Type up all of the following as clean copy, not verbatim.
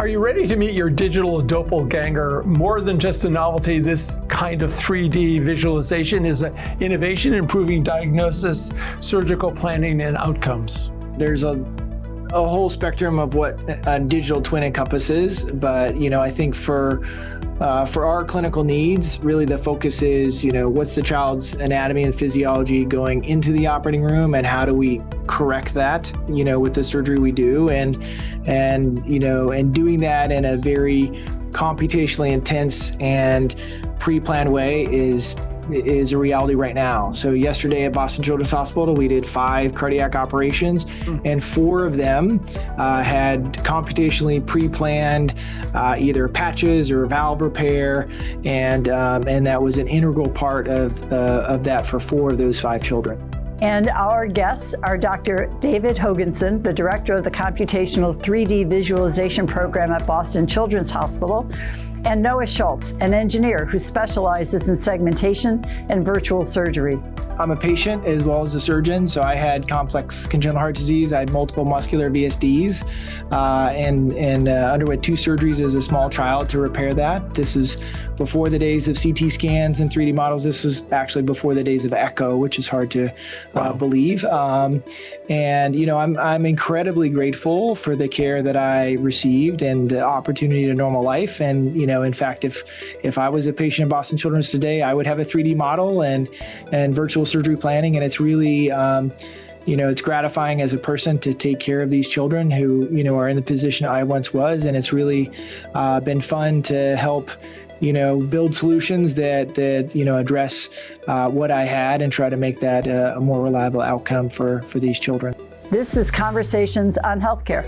Are you ready to meet your digital doppelganger? More than just a novelty, this kind of 3D visualization is an innovation improving diagnosis, surgical planning, and outcomes. There's a whole spectrum of what a digital twin encompasses, but I think for our clinical needs, really the focus is, what's the child's anatomy and physiology going into the operating room, and how do we correct that, with the surgery we do, and doing that in a very computationally intense and pre-planned way is a reality right now. So yesterday at Boston Children's Hospital, we did 5 cardiac operations, and 4 of them had computationally pre-planned either patches or valve repair, and that was an integral part of that for 4 of those 5 children. And our guests are Dr. David Hoganson, the director of the Computational 3D Visualization Program at Boston Children's Hospital, and Noah Schultz, an engineer who specializes in segmentation and virtual surgery. I'm a patient as well as a surgeon, so I had complex congenital heart disease. I had multiple muscular VSDs and underwent 2 surgeries as a small child to repair that. This was before the days of CT scans and 3D models. This was actually before the days of echo, which is hard to believe. I'm incredibly grateful for the care that I received and the opportunity to normal life. And, in fact, if I was a patient in Boston Children's today, I would have a 3D model and virtual surgery planning. And it's really, it's gratifying as a person to take care of these children who, are in the position I once was. And it's really been fun to help, build solutions that address what I had and try to make that a more reliable outcome for these children. This is Conversations on Healthcare.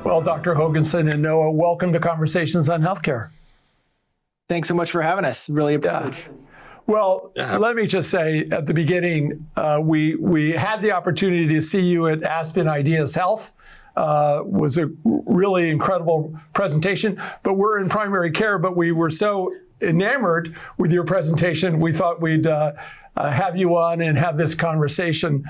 Well, Dr. Hoganson and Noah, welcome to Conversations on Healthcare. Than's so much for having us. Really a privilege. Well, let me just say at the beginning, we had the opportunity to see you at Aspen Ideas Health. Was a really incredible presentation, but we're in primary care, but we were so enamored with your presentation, we thought we'd have you on and have this conversation.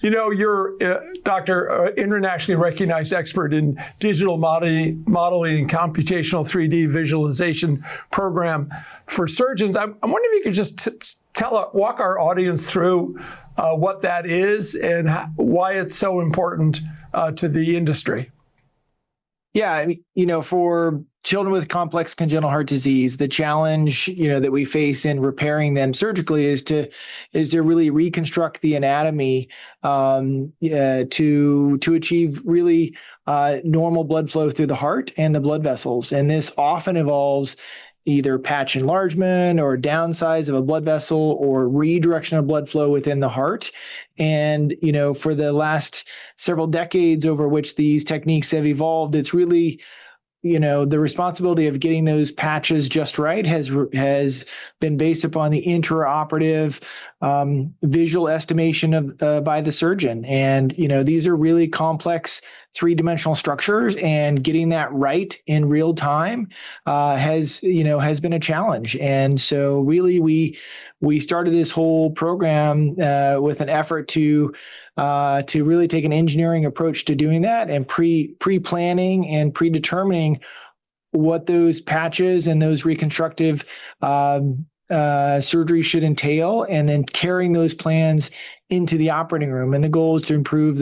You're Dr. Internationally recognized expert in digital modeling and computational 3D visualization program for surgeons. I'm wondering if you could just walk our audience through what that is and why it's so important to the industry. Yeah, for children with complex congenital heart disease, the challenge, that we face in repairing them surgically is to really reconstruct the anatomy to achieve really normal blood flow through the heart and the blood vessels. And this often involves either patch enlargement or downsize of a blood vessel or redirection of blood flow within the heart. And, for the last several decades over which these techniques have evolved, it's really, the responsibility of getting those patches just right has been based upon the intraoperative visual estimation of by the surgeon. And, these are really complex 3-dimensional structures, and getting that right in real time has been a challenge. And so really we started this whole program with an effort to really take an engineering approach to doing that, and pre-planning and predetermining what those patches and those reconstructive surgery should entail, and then carrying those plans into the operating room. And the goal is to improve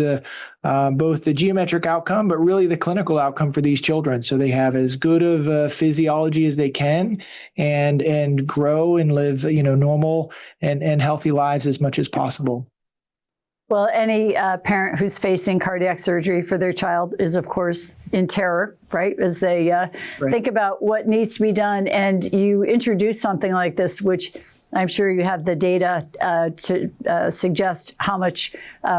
both the geometric outcome, but really the clinical outcome for these children, so they have as good of physiology as they can, and grow and live normal and healthy lives as much as possible. Well, any parent who's facing cardiac surgery for their child is, of course, in terror, right, as they think about what needs to be done. And you introduce something like this, which I'm sure you have the data to suggest how much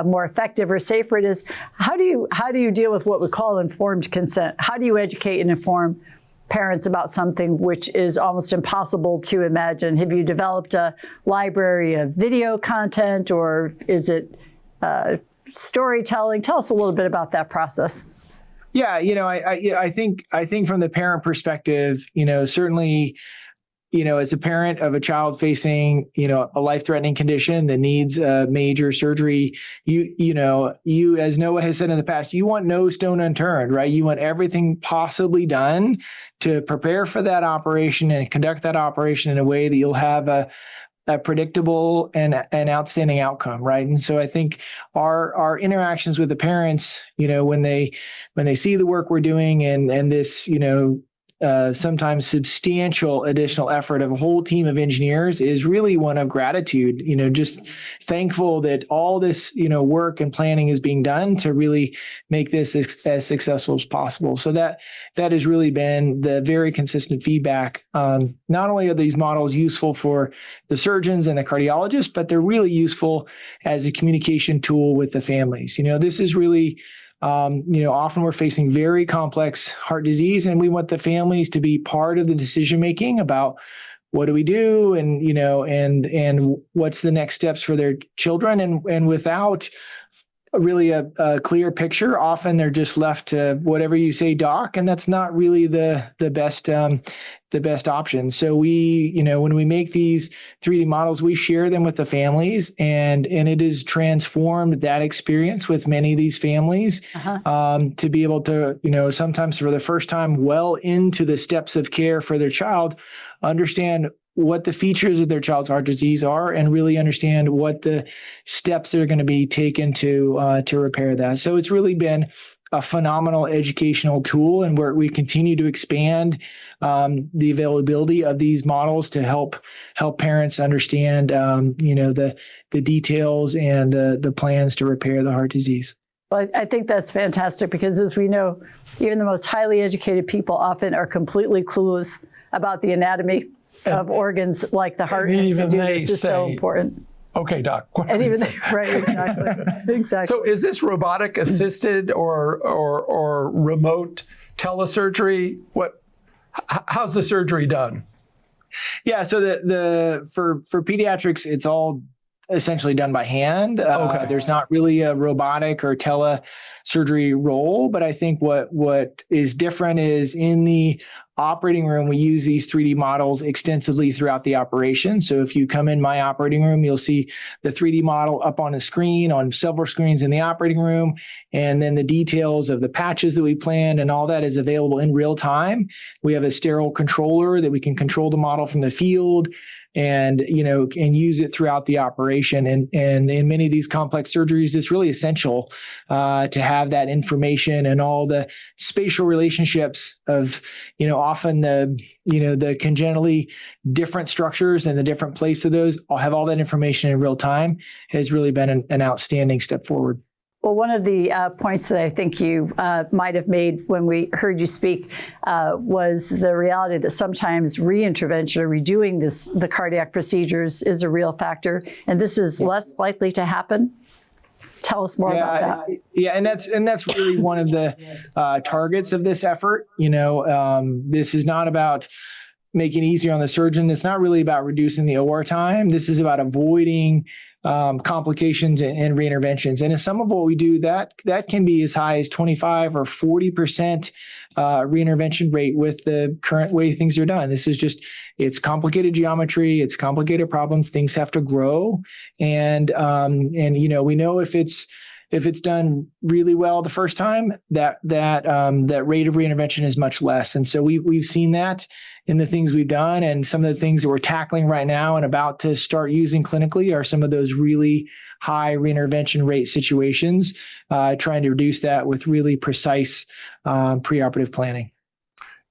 more effective or safer it is. How do you deal with what we call informed consent? How do you educate and inform parents about something which is almost impossible to imagine? Have you developed a library of video content, or is it storytelling? Tell us a little bit about that process. Yeah, I think from the parent perspective, certainly as a parent of a child facing, a life-threatening condition that needs major surgery, you, as Noah has said in the past, you want no stone unturned, right? You want everything possibly done to prepare for that operation and conduct that operation in a way that you'll have a predictable and an outstanding outcome, right? And so I think our interactions with the parents, when they see the work we're doing and this, sometimes substantial additional effort of a whole team of engineers is really one of gratitude, just thankful that all this, work and planning is being done to really make this as successful as possible. So that has really been the very consistent feedback. Not only are these models useful for the surgeons and the cardiologists, but they're really useful as a communication tool with the families. This is really often we're facing very complex heart disease, and we want the families to be part of the decision making about what do we do, and and what's the next steps for their children, and without really a clear picture, often they're just left to whatever you say, doc, and that's not really the best option. So we, when we make these 3D models, we share them with the families, and it has transformed that experience with many of these families to be able to, sometimes for the first time, well into the steps of care for their child, understand what the features of their child's heart disease are, and really understand what the steps that are going to be taken to repair that. So it's really been a phenomenal educational tool, and where we continue to expand the availability of these models to help parents understand, the details and the plans to repair the heart disease. Well, I think that's fantastic, because as we know, even the most highly educated people often are completely clueless about the anatomy of organs like the heart. And even they this is so important. Okay, doc. And even right, exactly. Exactly. So is this robotic assisted or remote telesurgery? How's the surgery done? Yeah, so for pediatrics, it's all essentially done by hand. Okay. There's not really a robotic or telesurgery role, but I think what is different is in the operating room, we use these 3D models extensively throughout the operation. So if you come in my operating room, you'll see the 3D model up on a screen, on several screens in the operating room, and then the details of the patches that we planned and all that is available in real time. We have a sterile controller that we can control the model from the field and use it throughout the operation. And in many of these complex surgeries, it's really essential to have that information and all the spatial relationships of, often the congenitally different structures and the different place of those. I'll have all that information in real time has really been an outstanding step forward. Well, one of the points that I think you might have made when we heard you speak was the reality that sometimes reintervention or redoing the cardiac procedures is a real factor, and this is less likely to happen. Tell us more about that. Yeah, and that's really one of the targets of this effort. This is not about making it easier on the surgeon. It's not really about reducing the OR time. This is about avoiding complications and reinterventions. And in some of what we do, that can be as high as 25 or 40% reintervention rate with the current way things are done. This is just, it's complicated geometry, it's complicated problems, things have to grow. And we know if it's done really well the first time, that rate of reintervention is much less. And so we've seen that in the things we've done, and some of the things that we're tackling right now and about to start using clinically are some of those really high reintervention rate situations, trying to reduce that with really precise preoperative planning.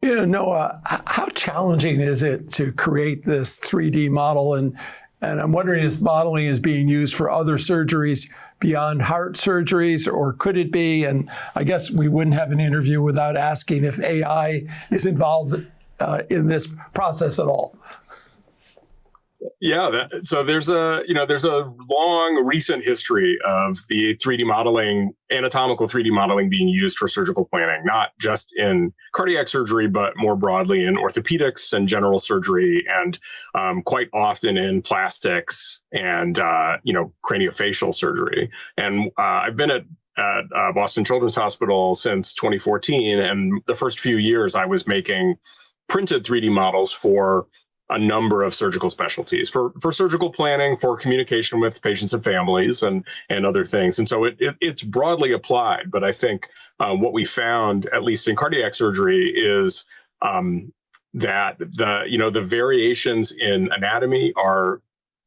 Noah, how challenging is it to create this 3D model? And I'm wondering if modeling is being used for other surgeries beyond heart surgeries, or could it be? And I guess we wouldn't have an interview without asking if AI is involved in this process at all. Yeah, so there's a long recent history of the 3D modeling, anatomical 3D modeling being used for surgical planning, not just in cardiac surgery, but more broadly in orthopedics and general surgery, and quite often in plastics and craniofacial surgery. And I've been at Boston Children's Hospital since 2014, and the first few years I was making printed 3D models for a number of surgical specialties for surgical planning, for communication with patients and families, and other things. And so it's broadly applied. But I think what we found, at least in cardiac surgery, is that the variations in anatomy are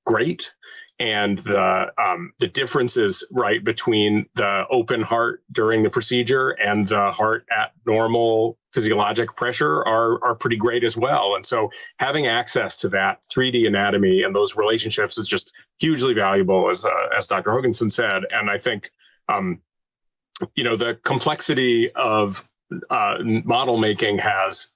great. And the differences, right, between the open heart during the procedure and the heart at normal physiologic pressure are pretty great as well. And so having access to that 3D anatomy and those relationships is just hugely valuable, as Dr. Hoganson said. And I think, the complexity of model making has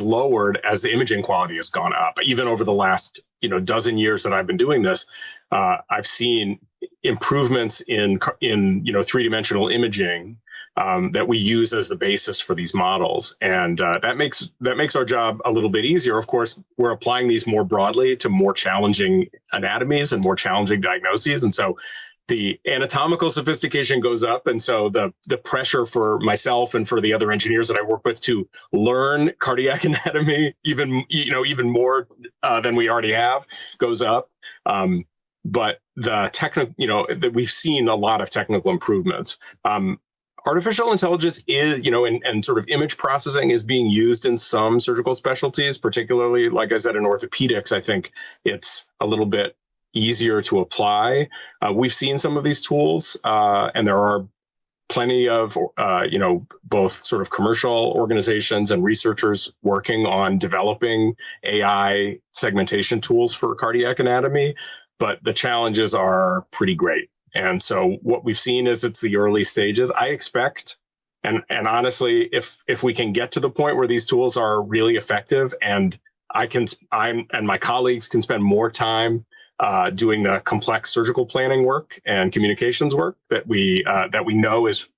lowered as the imaging quality has gone up. Even over the last dozen years that I've been doing this, I've seen improvements in three-dimensional imaging that we use as the basis for these models, and that makes our job a little bit easier. Of course, we're applying these more broadly to more challenging anatomies and more challenging diagnoses, and so the anatomical sophistication goes up, and so the pressure for myself and for the other engineers that I work with to learn cardiac anatomy even more than we already have goes up. But the technical, that we've seen a lot of technical improvements. Artificial intelligence is, and sort of image processing is being used in some surgical specialties, particularly, like I said, in orthopedics. I think it's a little bit easier to apply. We've seen some of these tools, and there are plenty of, both sort of commercial organizations and researchers working on developing AI segmentation tools for cardiac anatomy, but the challenges are pretty great. And so what we've seen is it's the early stages. I expect, and honestly, if we can get to the point where these tools are really effective, and I and my colleagues can spend more time doing the complex surgical planning work and communications work that we know is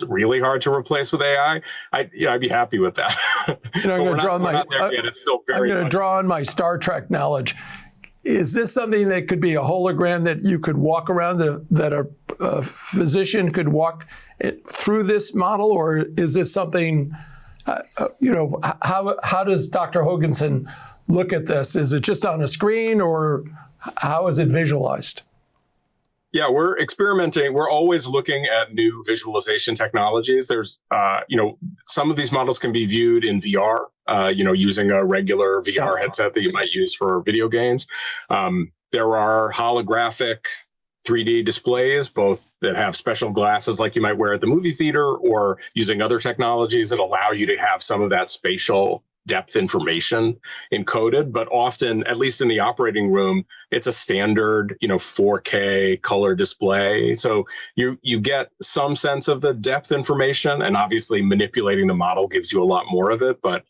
really hard to replace with AI, I'd be happy with that. I'm going to draw on my Star Trek knowledge. Is this something that could be a hologram that you could walk around, that a physician could walk through this model, or is this something? How does Dr. Hoganson look at this? Is it just on a screen, or how is it visualized? Yeah, we're experimenting. We're always looking at new visualization technologies. There's, some of these models can be viewed in VR, using a regular VR headset that you might use for video games. There are holographic 3D displays, both that have special glasses like you might wear at the movie theater, or using other technologies that allow you to have some of that spatial depth information encoded. But often, at least in the operating room, it's a standard, 4K color display. So you get some sense of the depth information, and obviously manipulating the model gives you a lot more of it. But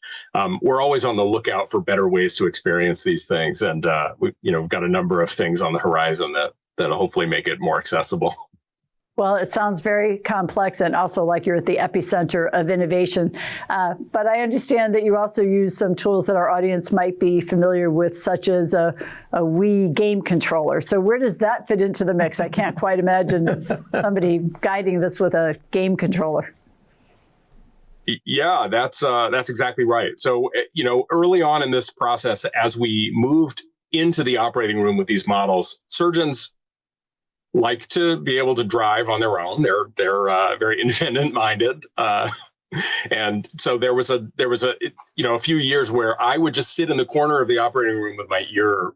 we're always on the lookout for better ways to experience these things. And we've got a number of things on the horizon that'll hopefully make it more accessible. Well, it sounds very complex, and also like you're at the epicenter of innovation. But I understand that you also use some tools that our audience might be familiar with, such as a Wii game controller. So where does that fit into the mix? I can't quite imagine somebody guiding this with a game controller. Yeah, that's exactly right. So, early on in this process, as we moved into the operating room with these models, surgeons like to be able to drive on their own. They're very independent minded. And so there was a few years where I would just sit in the corner of the operating room with my ear,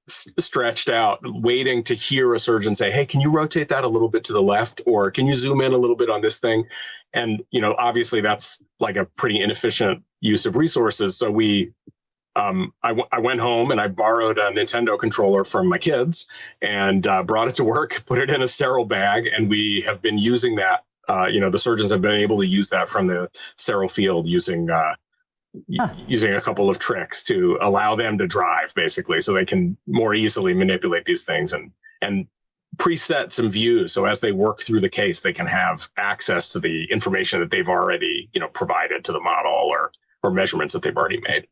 stretched out, waiting to hear a surgeon say, "Hey, can you rotate that a little bit to the left? Or can you zoom in a little bit on this thing?" And, obviously that's like a pretty inefficient use of resources. So I went home and I borrowed a Nintendo controller from my kids and brought it to work, put it in a sterile bag, and we have been using that. The surgeons have been able to use that from the sterile field using a couple of tricks to allow them to drive, basically, so they can more easily manipulate these things and preset some views. So as they work through the case, they can have access to the information that they've already provided to the model, or measurements that they've already made.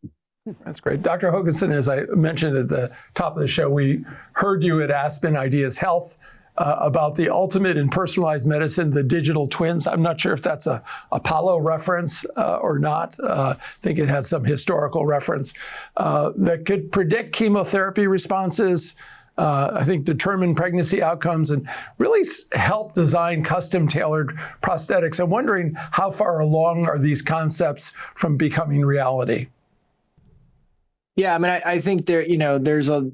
That's great. Dr. Hoganson, as I mentioned at the top of the show, we heard you at Aspen Ideas Health about the ultimate in personalized medicine, the digital twins. I'm not sure if that's a Apollo reference or not. I think it has some historical reference that could predict chemotherapy responses, I think determine pregnancy outcomes, and really help design custom-tailored prosthetics. I'm wondering how far along are these concepts from becoming reality? Yeah, I mean, I think there's a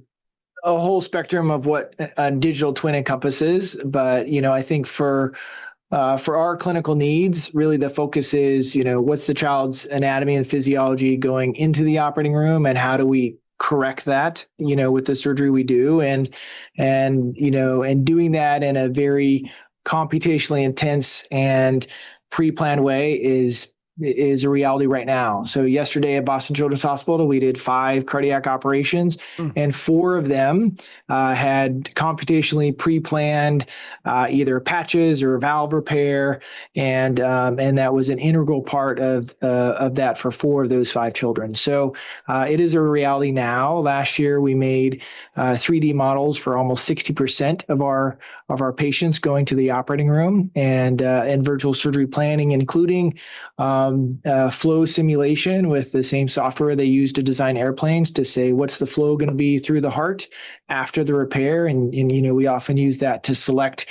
whole spectrum of what a digital twin encompasses, but I think for our clinical needs, really the focus is what's the child's anatomy and physiology going into the operating room, and how do we correct that with the surgery we do, and doing that in a very computationally intense and pre-planned way is a reality right now. So yesterday at Boston Children's Hospital, we did 5 cardiac operations, and 4 of them had computationally pre-planned either patches or valve repair, and that was an integral part of that for 4 of those 5 children. So it is a reality now. Last year, we made 3D models for almost 60% of our patients going to the operating room, and virtual surgery planning, including flow simulation with the same software they use to design airplanes, to say what's the flow going to be through the heart after the repair, and we often use that to select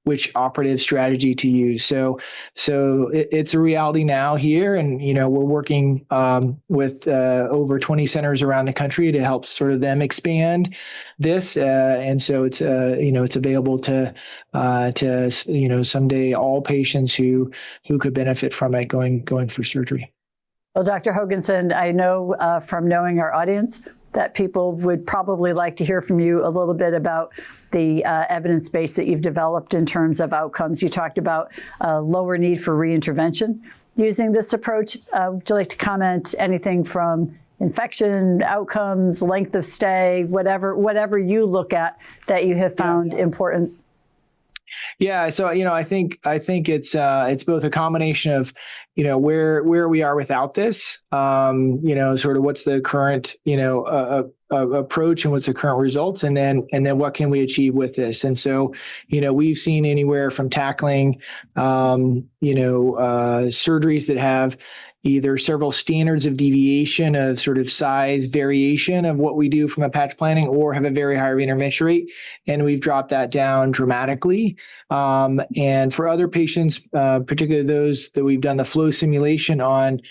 which operative strategy to use. So it's a reality now here, and we're working with over 20 centers around the country to help sort of them expand this, and so it's it's available to someday all patients who could benefit from it going for surgery. Well, Dr. Hoganson, I know from knowing our audience that people would probably like to hear from you a little bit about the evidence base that you've developed in terms of outcomes. You talked about lower need for reintervention using this approach. Would you like to comment anything from infection outcomes, length of stay, whatever you look at that you have found important? Yeah, so I think it's both a combination of where we are without this, sort of what's the current approach and what's the current results, and then what can we achieve with this. And so we've seen anywhere from tackling surgeries that have either several standards of deviation of sort of size variation of what we do from a patch planning, or have a very high reintervention rate. And we've dropped that down dramatically. And for other patients, particularly those that we've done the flow simulation on,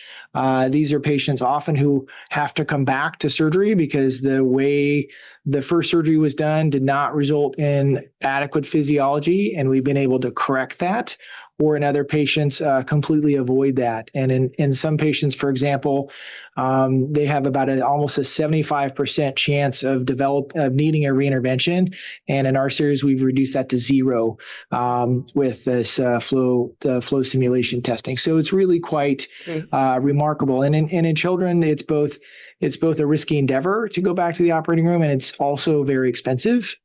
these are patients often who have to come back to surgery because the way the first surgery was done did not result in adequate physiology, and we've been able to correct that. Or in other patients, completely avoid that. And in some patients, for example, they have about almost a 75% chance of needing a reintervention. And in our series, we've reduced that to 0 with this flow simulation testing. So it's really quite remarkable. And in children, it's both a risky endeavor to go back to the operating room, and it's also very expensive.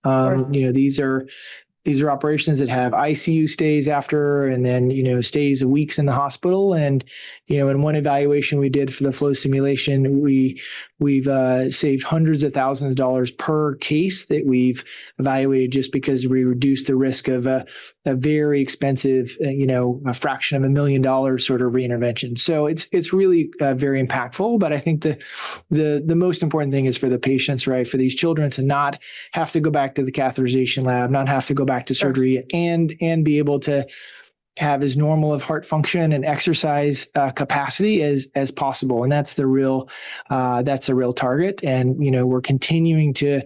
These are operations that have ICU stays after, and then, stays of weeks in the hospital. And, in one evaluation we did for the flow simulation, we've saved hundreds of thousands of dollars per case that we've evaluated, just because we reduced the risk of a very expensive, a fraction of $1 million sort of reintervention. So it's really very impactful. But I think the most important thing is for the patients, right? For these children to not have to go back to the catheterization lab, not have to go back to surgery, and be able to have as normal of heart function and exercise capacity as possible. And that's the real target. And, we're continuing to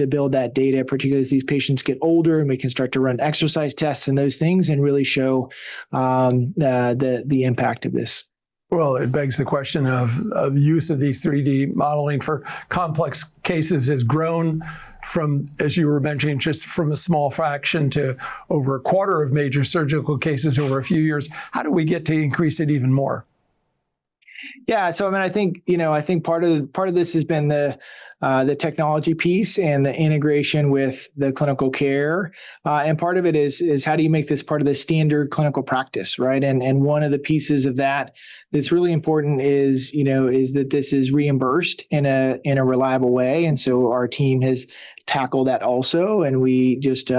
build that data, particularly as these patients get older, and we can start to run exercise tests and those things and really show the impact of this. Well, it begs the question of the use of these 3D modeling for complex cases has grown from, as you were mentioning, just from a small fraction to over a quarter of major surgical cases over a few years. How do we get to increase it even more? Yeah, so I think part of this has been the the technology piece and the integration with the clinical care. And part of it is how do you make this part of the standard clinical practice, right? And one of the pieces of that that's really important is that this is reimbursed in a reliable way. And so our team has tackled that also. And we just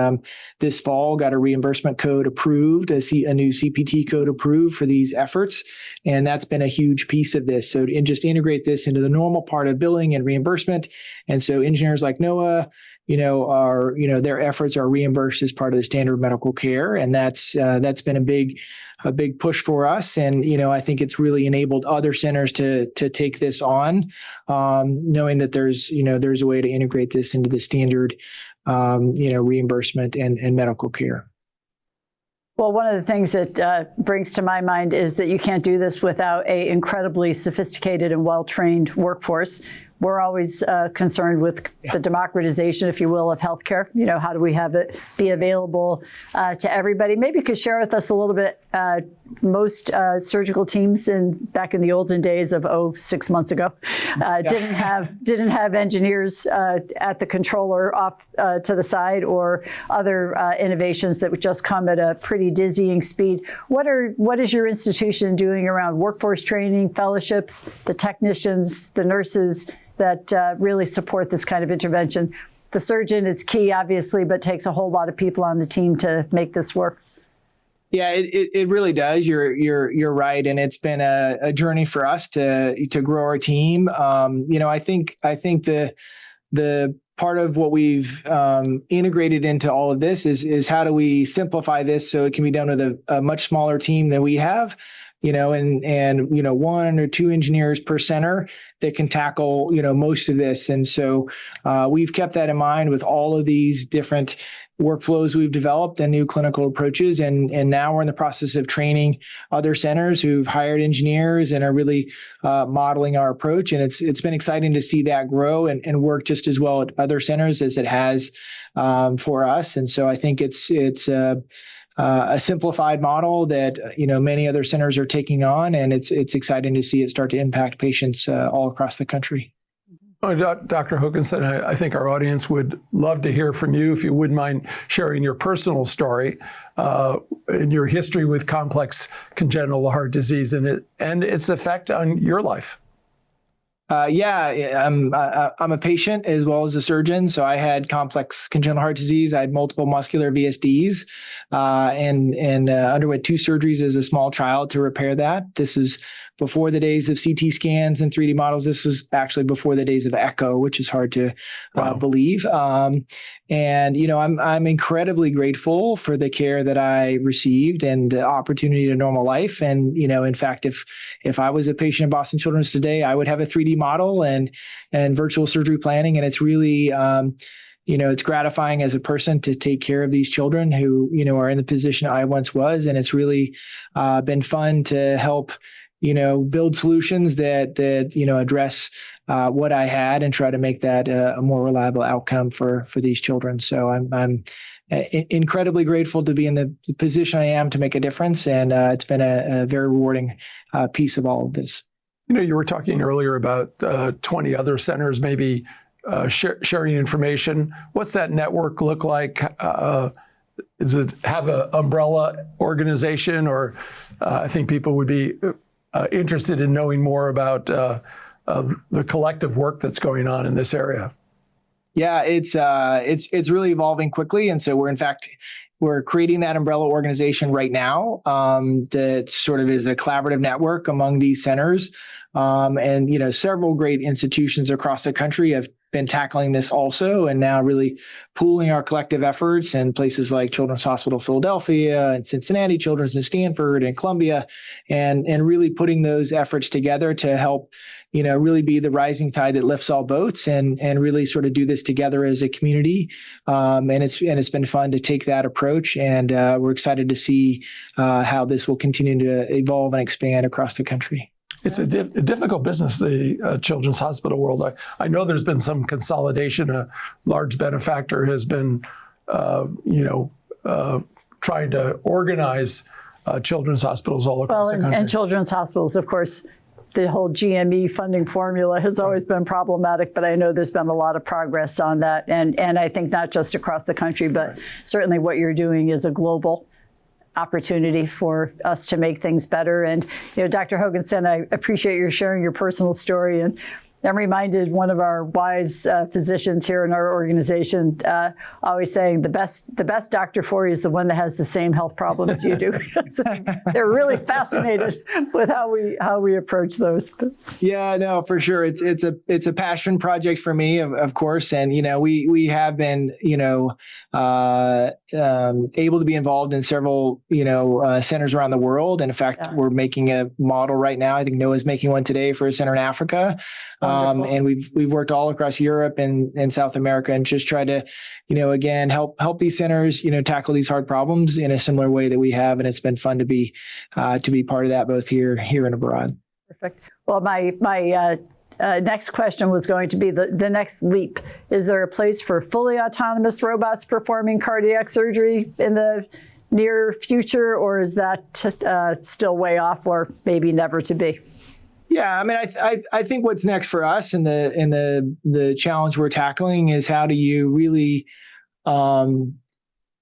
this fall got a reimbursement code approved, a new CPT code approved for these efforts. And that's been a huge piece of this. So just integrate this into the normal part of billing and reimbursement. And so engineers like NOAA, their efforts are reimbursed as part of the standard medical care. And that's been a big push for us. And, I think it's really enabled other centers to take this on, knowing that there's a way to integrate this into the standard, reimbursement and medical care. Well, one of the things that brings to my mind is that you can't do this without an incredibly sophisticated and well-trained workforce. We're always concerned with the democratization, if you will, of healthcare. How do we have it be available to everybody? Maybe you could share with us a little bit. Most surgical teams back in the olden days of 6 months ago didn't have engineers at the controller off to the side, or other innovations that would just come at a pretty dizzying speed. What is your institution doing around workforce training, fellowships, the technicians, the nurses that really support this kind of intervention? The surgeon is key, obviously, but takes a whole lot of people on the team to make this work. Yeah, it really does. You're right, and it's been a journey for us to grow our team. I think the part of what we've integrated into all of this is how do we simplify this so it can be done with a much smaller team than we have. And 1 or 2 engineers per center that can tackle, most of this. And so we've kept that in mind with all of these different workflows we've developed and new clinical approaches. And now we're in the process of training other centers who've hired engineers and are really modeling our approach. And it's been exciting to see that grow and work just as well at other centers as it has for us. And so I think it's a simplified model that many other centers are taking on, and it's exciting to see it start to impact patients all across the country. Dr. Hoganson, I think our audience would love to hear from you if you wouldn't mind sharing your personal story and your history with complex congenital heart disease and its effect on your life. I'm a patient as well as a surgeon. So I had complex congenital heart disease. I had multiple muscular VSDs and underwent 2 surgeries as a small child to repair that. This is before the days of CT scans and 3D models. This was actually before the days of echo, which is hard to believe. I'm incredibly grateful for the care that I received and the opportunity to normal life. And, in fact, if I was a patient in Boston Children's today, I would have a 3D model and virtual surgery planning. And it's really, it's gratifying as a person to take care of these children who, are in the position I once was. And it's really been fun to help, build solutions that address what I had and try to make that a more reliable outcome for these children. So I'm incredibly grateful to be in the position I am to make a difference. And it's been a very rewarding piece of all of this. You were talking earlier about 20 other centers maybe sharing information. What's that network look like? Does it have an umbrella organization, or I think people would be interested in knowing more about the collective work that's going on in this area? Yeah, it's really evolving quickly, and so we're creating that umbrella organization right now that sort of is a collaborative network among these centers. And several great institutions across the country have been tackling this also, and now really pooling our collective efforts in places like Children's Hospital Philadelphia and Cincinnati Children's and Stanford and Columbia, and really putting those efforts together to help, really be the rising tide that lifts all boats and really sort of do this together as a community. And it's been fun to take that approach, and we're excited to see how this will continue to evolve and expand across the country. It's a difficult business, the children's hospital world. I know there's been some consolidation. A large benefactor has been, trying to organize children's hospitals all across the country. And children's hospitals, of course, the whole GME funding formula has always been problematic, but I know there's been a lot of progress on that. And I think not just across the country, but certainly what you're doing is a global opportunity for us to make things better. And, Dr. Hoganson, I appreciate your sharing your personal story. And I'm reminded one of our wise physicians here in our organization always saying the best doctor for you is the one that has the same health problems you do. So they're really fascinated with how we approach those. Yeah, no, for sure. It's a passion project for me, of course. And, we have been, able to be involved in several, centers around the world. And in fact, we're making a model right now. I think Noah's making one today for a center in Africa. And we've worked all across Europe and South America and just try to, again, help these centers, tackle these hard problems in a similar way that we have. And it's been fun to be part of that both here and abroad. Perfect. Well, my next question was going to be the next leap. Is there a place for fully autonomous robots performing cardiac surgery in the near future, or is that still way off or maybe never to be? Yeah, I mean, I think what's next for us and the challenge we're tackling is how do you really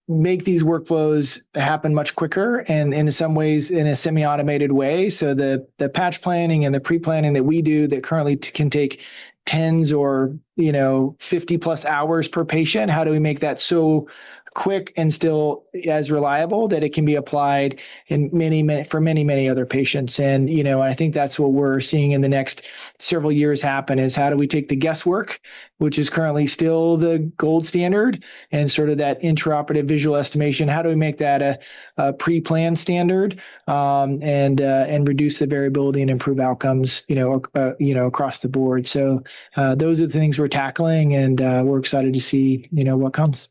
make these workflows happen much quicker and in some ways in a semi-automated way. So the patch planning and the pre-planning that we do that currently can take tens or 50 plus hours per patient, how do we make that so quick and still as reliable that it can be applied in many other patients? And I think that's what we're seeing in the next several years happen is how do we take the guesswork, which is currently still the gold standard, and sort of that intraoperative visual estimation, how do we make that a pre-planned standard, and reduce the variability and improve outcomes across the board. So those are the things we're tackling, and we're excited to see what comes.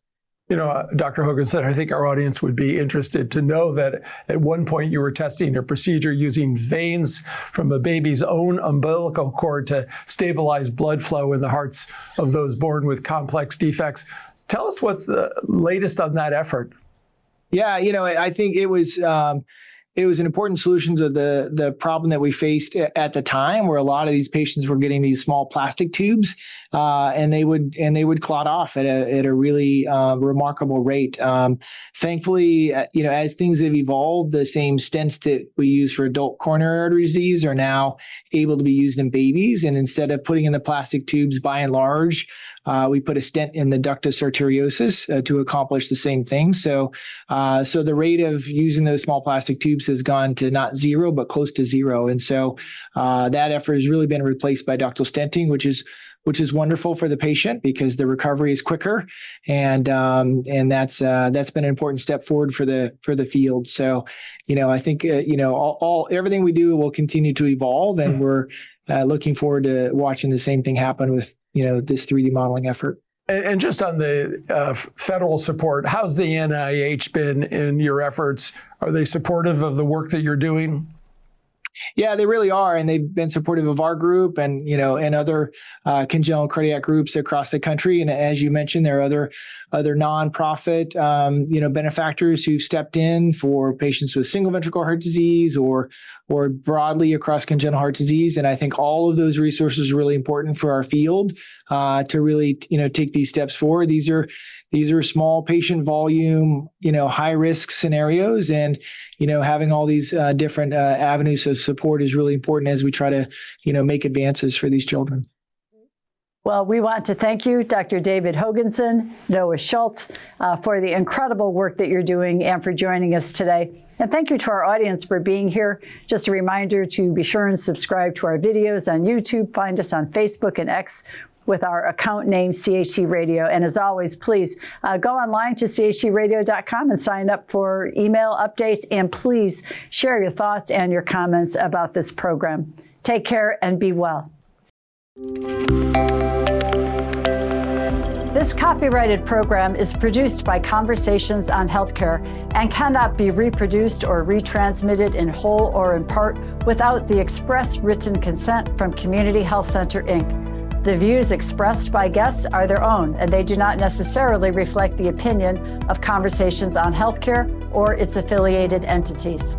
Dr. Hoganson, I think our audience would be interested to know that at one point you were testing a procedure using veins from a baby's own umbilical cord to stabilize blood flow in the hearts of those born with complex defects. Tell us what's the latest on that effort. Yeah, I think it was an important solution to the problem that we faced at the time, where a lot of these patients were getting these small plastic tubes, and they would clot off at a really remarkable rate. Thankfully, as things have evolved, the same stents that we use for adult coronary artery disease are now able to be used in babies. And instead of putting in the plastic tubes, by and large, we put a stent in the ductus arteriosus to accomplish the same thing. So the rate of using those small plastic tubes has gone to not zero, but close to zero. And so that effort has really been replaced by ductal stenting, which is wonderful for the patient because the recovery is quicker, and that's been an important step forward for the field. So I think everything we do will continue to evolve, and we're looking forward to watching the same thing happen with this 3D modeling effort. And just on the federal support, how's the NIH been in your efforts? Are they supportive of the work that you're doing? Yeah, they really are, and they've been supportive of our group and and other congenital cardiac groups across the country. And as you mentioned, there are other nonprofit benefactors who've stepped in for patients with single ventricular heart disease or broadly across congenital heart disease. And I think all of those resources are really important for our field to really take these steps forward. These are small patient volume, high risk scenarios, and having all these different avenues of support is really important as we try to make advances for these children. Well, we want to thank you, Dr. David Hoganson, Noah Schultz, for the incredible work that you're doing and for joining us today. And thank you to our audience for being here. Just a reminder to be sure and subscribe to our videos on YouTube. Find us on Facebook and X with our account name, CHC Radio. And as always, please go online to chcradio.com and sign up for email updates. And please share your thoughts and your comments about this program. Take care and be well. This copyrighted program is produced by Conversations on Healthcare and cannot be reproduced or retransmitted in whole or in part without the express written consent from Community Health Center, Inc. The views expressed by guests are their own, and they do not necessarily reflect the opinion of Conversations on Healthcare or its affiliated entities.